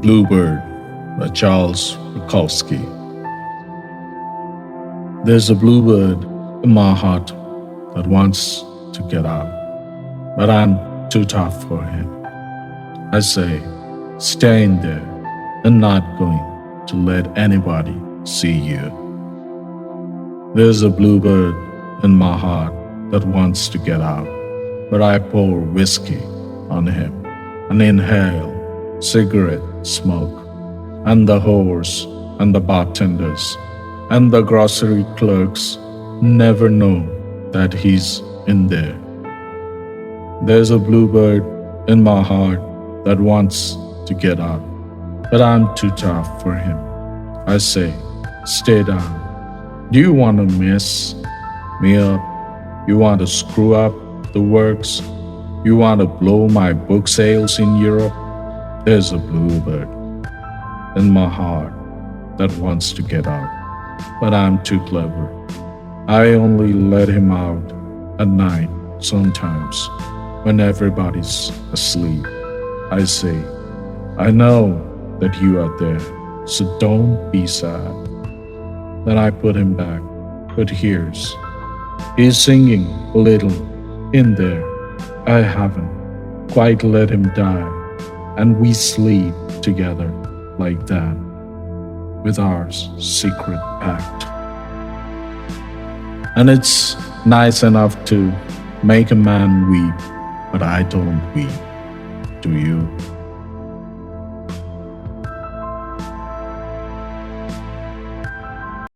Bluebird by Charles Bukowski. There's a bluebird in my heart that wants to get out, but I'm too tough for him. I say, stay in there and not going to let anybody see you. There's a bluebird in my heart that wants to get out, but I pour whiskey on him and inhale cigarette smoke, and the whores and the bartenders and the grocery clerks never know that he's in there. There's a bluebird in my heart that wants to get out, but I'm too tough for him. I say, stay down. Do you want to mess me up? You want to screw up the works? You want to blow my book sales in Europe? There's a bluebird in my heart that wants to get out, but I'm too clever. I only let him out at night sometimes when everybody's asleep. I say, I know that you are there, so don't be sad. Then I put him back, but he's singing a little in there. I haven't quite let him die, and we sleep together like that with our secret pact. And it's nice enough to make a man weep, but I don't weep. Do you?